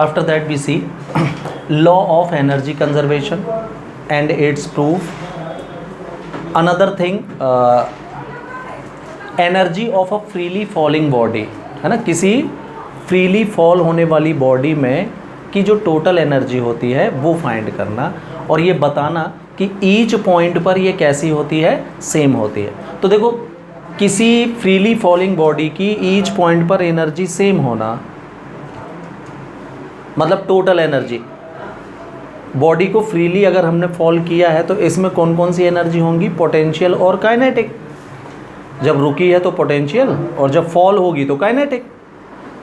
after that we see law of energy conservation and its proof. Another thing, energy of a freely falling body, है ना, किसी freely fall होने वाली body में की जो टोटल एनर्जी होती है वो फाइंड करना, और ये बताना कि ईच पॉइंट पर ये कैसी होती है, सेम होती है। तो देखो, किसी फ्रीली फॉलिंग बॉडी की ईच पॉइंट पर एनर्जी सेम होना, मतलब टोटल एनर्जी, बॉडी को फ्रीली अगर हमने फॉल किया है तो इसमें कौन कौन सी एनर्जी होंगी, पोटेंशियल और काइनेटिक। जब रुकी है तो पोटेंशियल, और जब फॉल होगी तो काइनेटिक।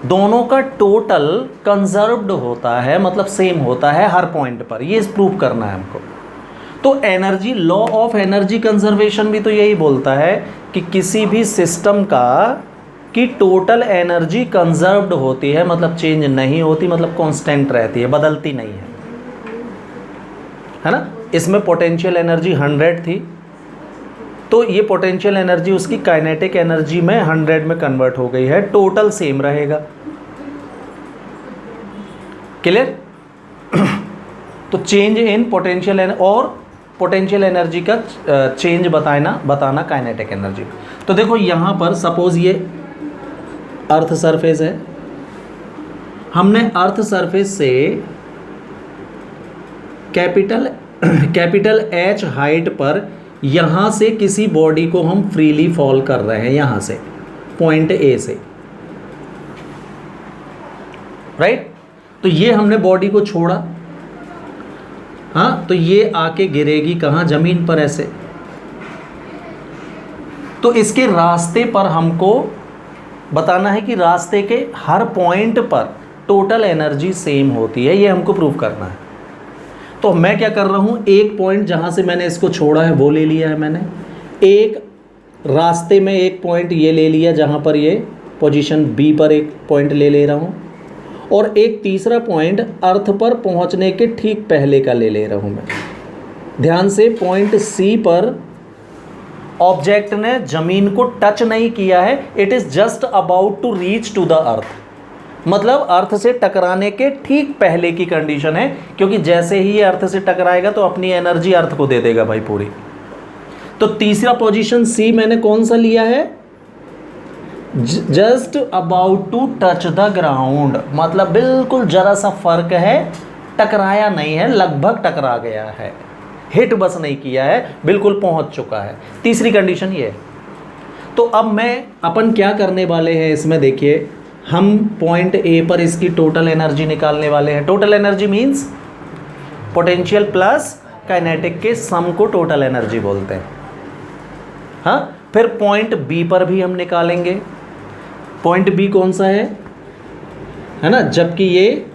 दोनों का टोटल कंजर्व्ड होता है, मतलब सेम होता है हर पॉइंट पर, ये प्रूव करना है हमको। तो energy, law of energy conservation भी तो यही बोलता है कि किसी भी सिस्टम का की टोटल एनर्जी कंजर्व्ड होती है, मतलब चेंज नहीं होती, मतलब कांस्टेंट रहती है, बदलती नहीं है ना। इसमें पोटेंशियल एनर्जी 100 थी, तो ये पोटेंशियल एनर्जी उसकी काइनेटिक एनर्जी में 100 में कन्वर्ट हो गई है, टोटल सेम रहेगा। क्लियर? तो चेंज इन पोटेंशियल और पोटेंशियल एनर्जी का चेंज बताना काइनेटिक एनर्जी। तो देखो यहाँ पर सपोज ये अर्थ सरफेस है, हमने अर्थ सरफेस से कैपिटल H हाइट पर यहाँ से किसी बॉडी को हम फ्रीली फॉल कर रहे हैं, यहाँ से पॉइंट A से, राइट। तो ये हमने बॉडी को छोड़ा, हाँ, तो ये आके गिरेगी कहाँ, ज़मीन पर ऐसे। तो इसके रास्ते पर हमको बताना है कि रास्ते के हर पॉइंट पर टोटल एनर्जी सेम होती है, ये हमको प्रूव करना है। तो मैं क्या कर रहा हूँ, एक पॉइंट जहाँ से मैंने इसको छोड़ा है वो ले लिया है मैंने, एक रास्ते में एक पॉइंट ये ले लिया जहाँ पर ये पोजीशन B पर एक पॉइंट ले रहा हूँ, और एक तीसरा पॉइंट अर्थ पर पहुँचने के ठीक पहले का ले रहा हूँ मैं। ध्यान से, पॉइंट C पर ऑब्जेक्ट ने ज़मीन को टच नहीं किया है, it is just about to reach to the earth, मतलब अर्थ से टकराने के ठीक पहले की कंडीशन है, क्योंकि जैसे ही ये अर्थ से टकराएगा तो अपनी एनर्जी अर्थ को दे देगा भाई पूरी। तो तीसरा पोजीशन C मैंने कौन सा लिया है, just about to touch the ground, मतलब बिल्कुल जरा सा फर्क है, टकराया नहीं है, लगभग टकरा गया है, हिट बस नहीं किया है, बिल्कुल पहुंच चुका है। तीसरी कंडीशन ये है। तो अब अपन क्या करने वाले हैं इसमें, देखिए, हम पॉइंट A पर इसकी टोटल एनर्जी निकालने वाले हैं। Total energy means potential plus kinetic के सम को टोटल एनर्जी बोलते हैं, हाँ। फिर पॉइंट B पर भी हम निकालेंगे। पॉइंट B कौन सा है ना, जबकि ये,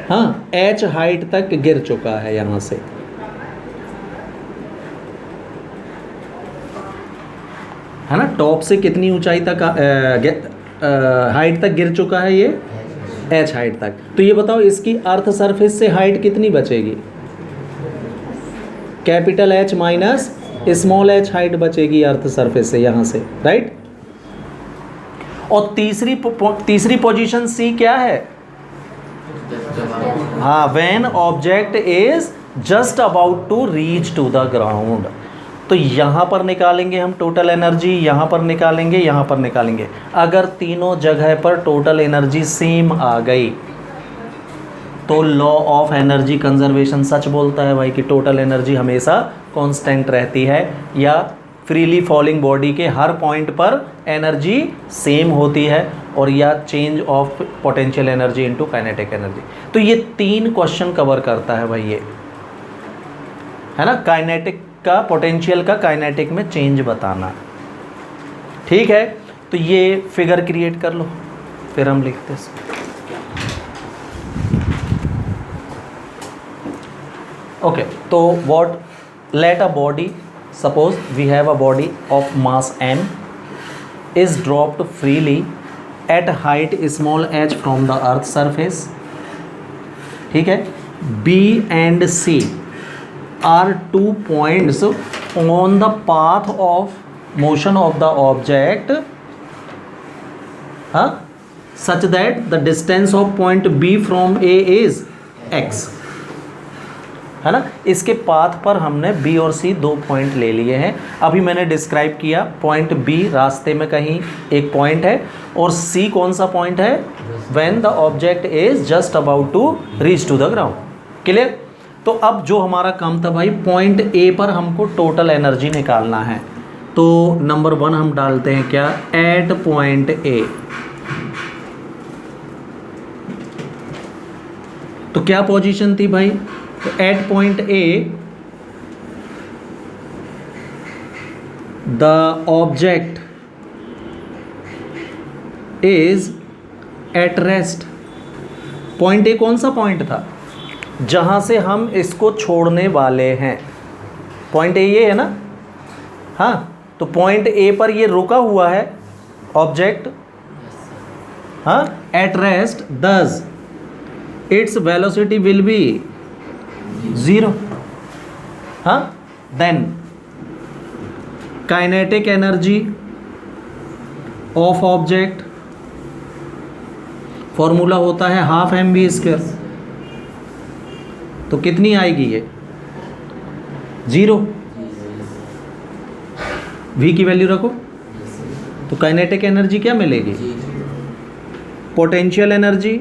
हाँ, H हाइट तक गिर चुका है यहाँ से, है ना, टॉप से कितनी ऊंचाई तक हाइट तक गिर चुका है ये, H हाइट तक। तो ये बताओ इसकी अर्थ सरफेस से हाइट कितनी बचेगी, capital H minus small h height बचेगी अर्थ सरफेस से, यहाँ से, राइट। और तीसरी पोजीशन C क्या है, हाँ, when object is just about to reach to the ground. तो यहाँ पर निकालेंगे हम टोटल एनर्जी, यहाँ पर निकालेंगे, यहाँ पर निकालेंगे। अगर तीनों जगह पर टोटल एनर्जी सेम आ गई तो लॉ ऑफ एनर्जी कंजर्वेशन सच बोलता है भाई कि टोटल एनर्जी हमेशा कांस्टेंट रहती है, या फ्रीली फॉलिंग बॉडी के हर पॉइंट पर एनर्जी सेम होती है, और या change of potential energy into kinetic energy. तो ये 3 क्वेश्चन कवर करता है भाई ये, है ना, काइनेटिक का, पोटेंशियल का काइनेटिक में चेंज बताना, ठीक है। तो ये फिगर क्रिएट कर लो, फिर हम लिखते हैं। ओके, तो what, let a body, suppose we have a body of mass m is dropped freely at height small h from the earth surface, ठीक है। B and C are 2 points on the path of motion of the object, हाँ, such that the distance of point B from A is x, है ना। इसके path पर हमने B और सी दो पॉइंट ले लिए हैं। अभी मैंने डिस्क्राइब किया पॉइंट बी रास्ते में कहीं एक पॉइंट है, और सी कौन सा पॉइंट है, when the object is just about to reach to the ground. Clear. तो अब जो हमारा काम था भाई, पॉइंट ए पर हमको टोटल एनर्जी निकालना है। तो नंबर 1 हम डालते हैं क्या, एट पॉइंट ए। तो क्या पोजीशन थी भाई, तो at point A the object is at rest. Point A कौन सा पॉइंट था, जहां से हम इसको छोड़ने वाले हैं। पॉइंट ए ये है ना, हाँ। तो पॉइंट ए पर ये रुका हुआ है ऑब्जेक्ट, हाँ, at rest, thus its velocity will be 0, हाँ। Then kinetic energy of object, formula होता है हाफ mv²। तो कितनी आएगी ये, 0। v की वैल्यू रखो, तो काइनेटिक एनर्जी क्या मिलेगी, potential energy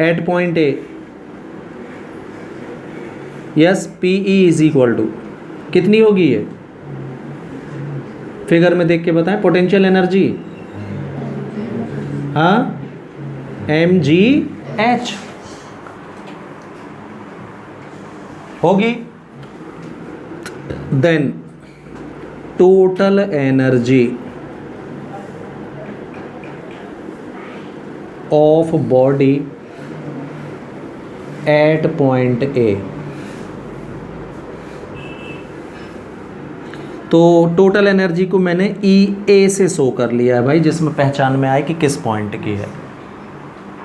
at point A, yes, PE is equal to कितनी होगी ये, फिगर में देख के बताएं। पोटेंशियल एनर्जी, हाँ, mgh होगी। Then total energy of body at point A. तो टोटल एनर्जी को मैंने EA से शो कर लिया है भाई, जिसमें पहचान में आए कि किस पॉइंट की है।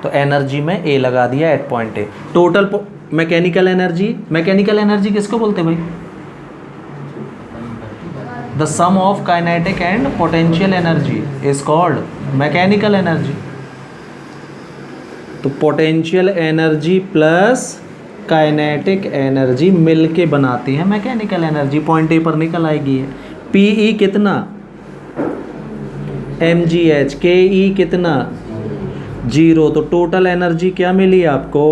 तो एनर्जी में A लगा दिया at point A. Total mechanical energy, mechanical energy किसको बोलते हैं भाई, the sum of kinetic and potential energy is called mechanical energy. तो potential energy plus kinetic energy मिलके बनाती है मैकेनिकल एनर्जी। पॉइंट ए पर निकल आएगी है। PE कितना, mgh, KE कितना, 0। तो टोटल एनर्जी क्या मिली आपको,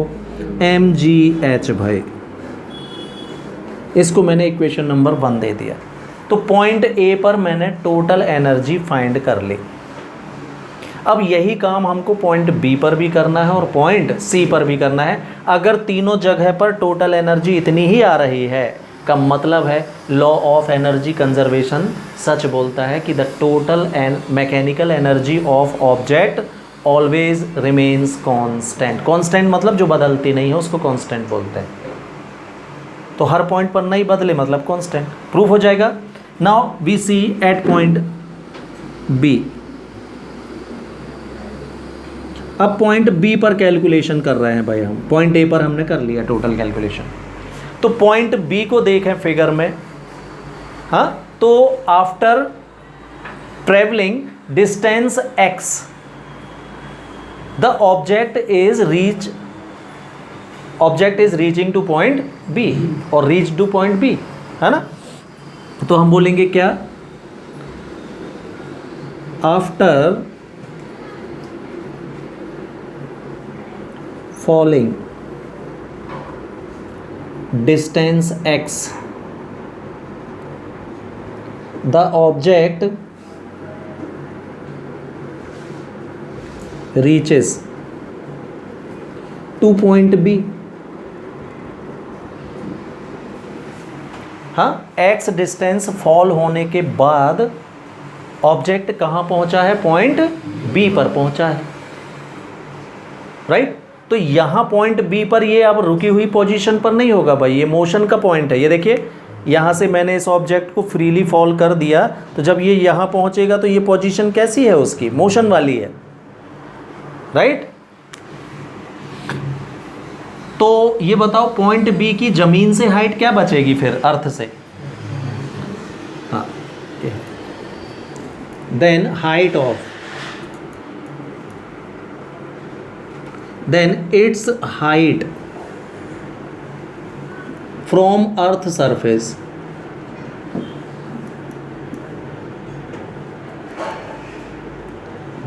mgh भाई। इसको मैंने इक्वेशन नंबर 1 दे दिया। तो पॉइंट ए पर मैंने टोटल एनर्जी फाइंड कर ली। अब यही काम हमको पॉइंट बी पर भी करना है और पॉइंट सी पर भी करना है। अगर तीनों जगह पर टोटल एनर्जी इतनी ही आ रही है, का मतलब है लॉ ऑफ एनर्जी कंजर्वेशन सच बोलता है कि the total and mechanical energy of object always remains constant. Constant मतलब जो बदलती नहीं है उसको कांस्टेंट बोलते हैं। तो हर पॉइंट पर नहीं बदले मतलब कांस्टेंट, प्रूफ हो जाएगा। Now we see at point B. अब पॉइंट बी पर कैलकुलेशन कर रहे हैं भाई हम। पॉइंट ए पर हमने कर लिया टोटल कैलकुलेशन। तो पॉइंट बी को देखें फिगर में, हाँ। तो after travelling distance x the object is reaching to point B और रीच टू पॉइंट बी, है ना। तो हम बोलेंगे क्या, after falling distance x the object reaches to point B. हाँ, x डिस्टेंस फॉल होने के बाद ऑब्जेक्ट कहाँ पहुंचा है, पॉइंट बी पर पहुंचा है, राइट। तो यहाँ पॉइंट बी पर ये अब रुकी हुई पोजीशन पर नहीं होगा भाई, ये मोशन का पॉइंट है। ये देखिए, यहाँ से मैंने इस ऑब्जेक्ट को फ्रीली फॉल कर दिया, तो जब ये यहाँ पहुँचेगा तो ये पोजीशन कैसी है उसकी, मोशन वाली है, राइट। तो ये बताओ पॉइंट बी की जमीन से हाइट क्या बचेगी फिर, अर्थ से, हाँ। Then height of, then its height from earth surface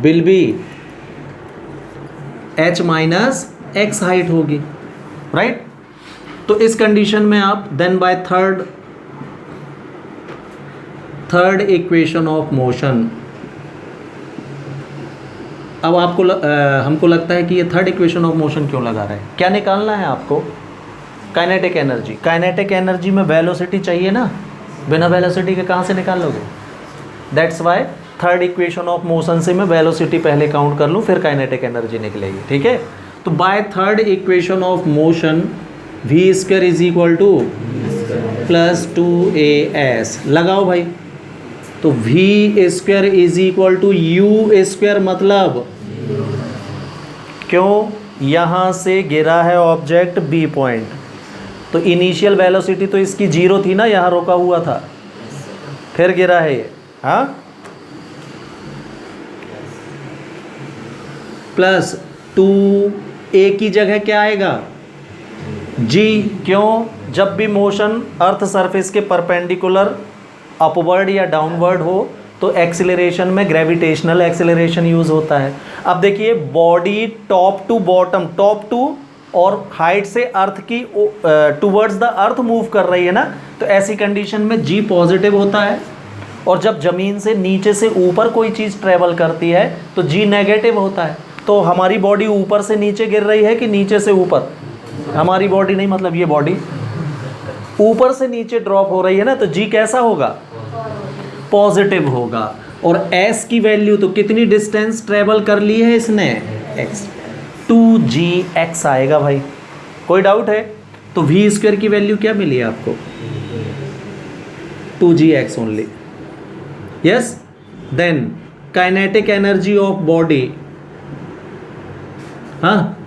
will be h minus x height होगी, राइट। तो इस कंडीशन में आप then by third equation of motion, अब आपको हमको लगता है कि ये थर्ड इक्वेशन ऑफ मोशन क्यों लगा रहे हैं, क्या निकालना है आपको, काइनेटिक एनर्जी। काइनेटिक एनर्जी में वेलोसिटी चाहिए ना, बिना वेलोसिटी के कहाँ से निकाल लोगे। That's why third equation of motion से मैं वेलोसिटी पहले काउंट कर लूँ, फिर काइनेटिक एनर्जी निकलेगी, ठीक है। तो by third equation of motion v square is equal to plus 2as लगाओ भाई। तो v square is equal to u square, मतलब क्यों, यहाँ से गिरा है ऑब्जेक्ट बी पॉइंट, तो इनिशियल वेलोसिटी तो इसकी 0 थी ना, यहाँ रोका हुआ था, फिर गिरा है ये, हाँ, प्लस 2a की जगह क्या आएगा g, क्यों, जब भी मोशन अर्थ सरफेस के परपेंडिकुलर अपवर्ड या डाउनवर्ड हो तो एक्सेलरेशन में ग्रेविटेशनल एक्सेलरेशन यूज़ होता है। अब देखिए body top to bottom, top to और हाइट से अर्थ की टूवर्ड्स द अर्थ मूव कर रही है ना, तो ऐसी कंडीशन में g पॉजिटिव होता है, और जब ज़मीन से नीचे से ऊपर कोई चीज़ ट्रेवल करती है तो g नेगेटिव होता है। तो हमारी बॉडी ऊपर से नीचे गिर रही है कि नीचे से ऊपर, हमारी बॉडी नहीं, मतलब ये बॉडी ऊपर से नीचे ड्रॉप हो रही है ना, तो g कैसा होगा, पॉजिटिव होगा। और s की वैल्यू तो कितनी डिस्टेंस ट्रेवल कर ली है इसने, x, 2gx आएगा भाई, कोई डाउट है। तो v स्क्वायर की वैल्यू क्या मिली है आपको, 2gx only, yes. Then kinetic energy of body, हाँ,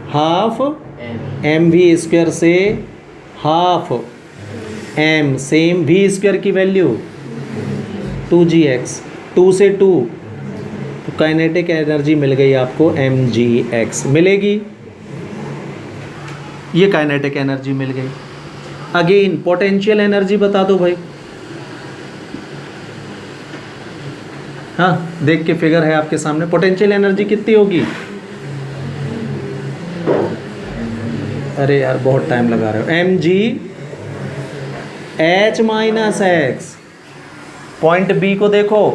हाफ एम वी स्क्वायर से half m, same v square की वैल्यू 2gx, 2 से 2, तो काइनेटिक एनर्जी मिल गई आपको mgx मिलेगी, ये काइनेटिक एनर्जी मिल गई। अगेन पोटेंशियल एनर्जी बता दो भाई, हाँ, देख के फिगर है आपके सामने, पोटेंशियल एनर्जी कितनी होगी, अरे यार बहुत टाइम लगा रहे हो, mg h minus x. Point B को देखो,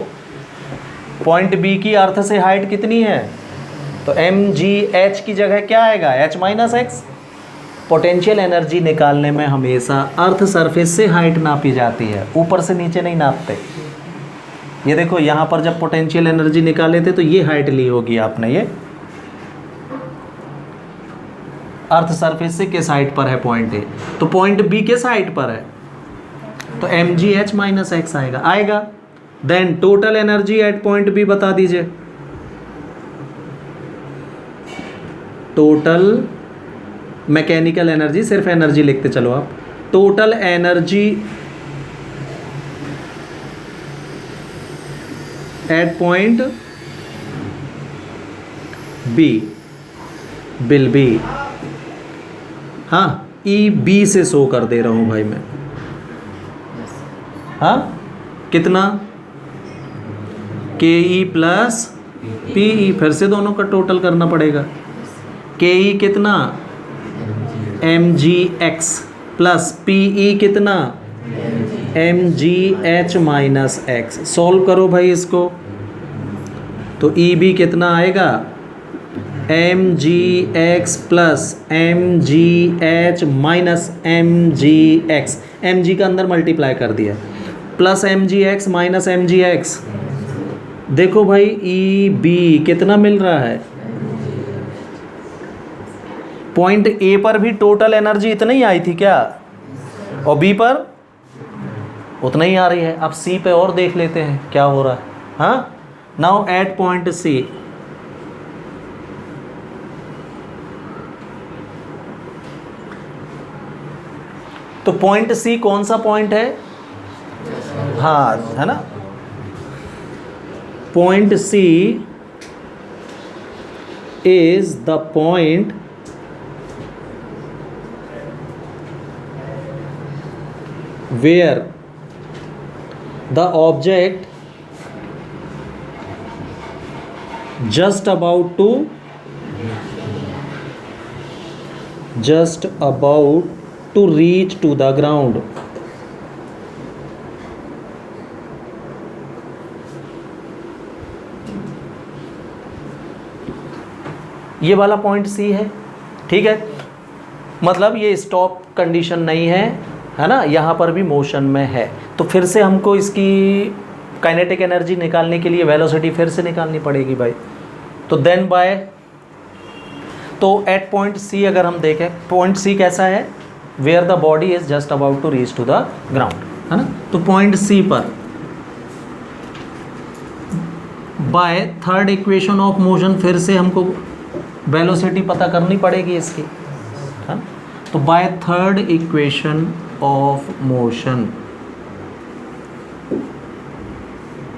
पॉइंट बी की अर्थ से हाइट कितनी है, तो mgh की जगह क्या आएगा, h minus x. Potential energy निकालने में हमेशा अर्थ सरफेस से हाइट नापी जाती है, ऊपर से नीचे नहीं नापते। ये देखो यहाँ पर जब पोटेंशियल एनर्जी निकाले थे तो ये हाइट ली होगी आपने, ये अर्थ सरफेस से किस हाइट पर है पॉइंट ए, तो पॉइंट बी किस हाइट पर है, तो mgh माइनस एक्स आएगा। Then total energy at point B बता दीजिए, टोटल मैकेनिकल एनर्जी, सिर्फ एनर्जी लिखते चलो आप, total energy at point B will be, हाँ, ई बी से शो कर दे रहा हूँ भाई मैं, हाँ, कितना, के ई प्लस पी ई, फिर से दोनों का टोटल करना पड़ेगा, के ई कितना, M G X plus P E कितना, M G H minus X. Solve करो भाई इसको, तो ई बी कितना आएगा, M G X plus M G H minus M G X, M G का अंदर मल्टीप्लाई कर दिया, plus M G X minus M G X. देखो भाई ई बी कितना मिल रहा है, पॉइंट ए पर भी टोटल एनर्जी इतना ही आई थी क्या, और बी पर उतना ही आ रही है। अब सी पे और देख लेते हैं क्या हो रहा है, हाँ। नाउ एट पॉइंट सी, तो पॉइंट सी कौन सा पॉइंट है, हाँ, है ना, point C is the point where the object just about to reach to the ground. ये वाला पॉइंट सी है, ठीक है। मतलब ये स्टॉप कंडीशन नहीं है ना, यहाँ पर भी मोशन में है। तो फिर से हमको इसकी काइनेटिक एनर्जी निकालने के लिए वेलोसिटी फिर से निकालनी पड़ेगी भाई। तो देन बाय, तो एट पॉइंट सी अगर हम देखें, पॉइंट सी कैसा है, where the body is just about to reach to the ground, है ना। तो पॉइंट सी पर by third equation of motion फिर से हमको वेलोसिटी पता करनी पड़ेगी इसकी, है ना। तो by third equation of motion,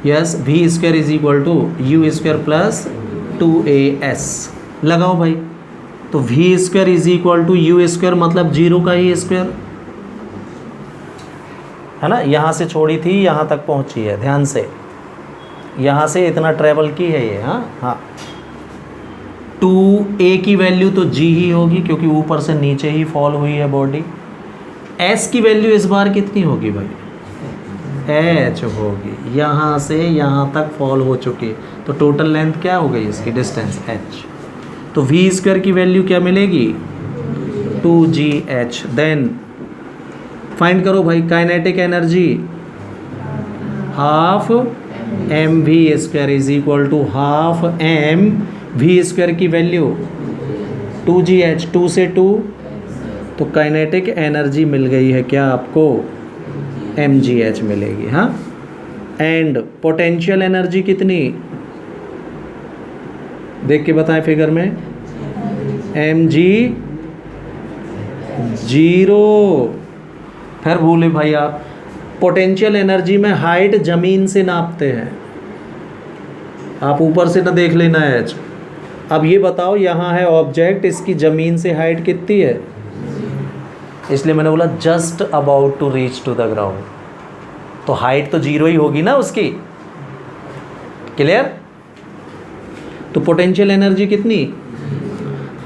yes, v square is equal to u square plus 2as लगाओ भाई। तो v square is equal to u square मतलब जीरो का ही स्क्वायर, है ना। यहाँ से छोड़ी थी यहाँ तक पहुँची है, ध्यान से, यहाँ से इतना ट्रेवल की है ये, हाँ। 2a की वैल्यू तो g ही होगी क्योंकि ऊपर से नीचे ही फॉल हुई है बॉडी। s की वैल्यू इस बार कितनी होगी भाई, h होगी, यहाँ से यहाँ तक फॉल हो चुकी है। तो टोटल लेंथ क्या हो गई इसकी, डिस्टेंस h। तो v स्क्वायर की वैल्यू क्या मिलेगी, 2gh। देन फाइंड करो भाई kinetic energy, half m v square is equal to half m v square की वैल्यू 2gh, 2 से 2, तो काइनेटिक एनर्जी मिल गई है क्या आपको, mgh मिलेगी, हाँ। एंड पोटेंशियल एनर्जी कितनी, देख के बताएं फिगर में, mg 0। फिर भूले भाई आप, पोटेंशियल एनर्जी में हाइट ज़मीन से नापते हैं, आप ऊपर से ना देख लेना है h। अब ये बताओ, यहाँ है ऑब्जेक्ट, इसकी ज़मीन से हाइट कितनी है, इसलिए मैंने बोला just about to reach to the ground. तो हाइट तो जीरो ही होगी ना उसकी, क्लियर। तो पोटेंशियल एनर्जी कितनी,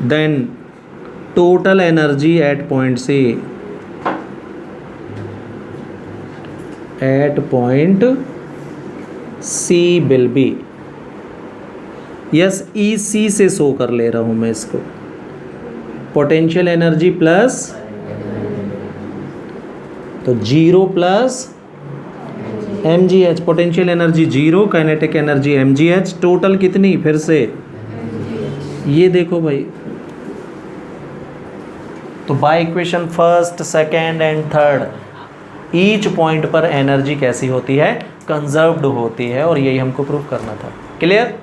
then total energy at point C, at point C will be, yes, E C से शो कर ले रहा हूं मैं इसको, पोटेंशियल एनर्जी प्लस, तो 0 plus mgh, potential energy 0, kinetic energy mgh, total कितनी, फिर से ये देखो भाई। तो by equation first, second and third each point पर एनर्जी कैसी होती है, कंजर्व्ड होती है, और यही हमको प्रूव करना था, क्लियर।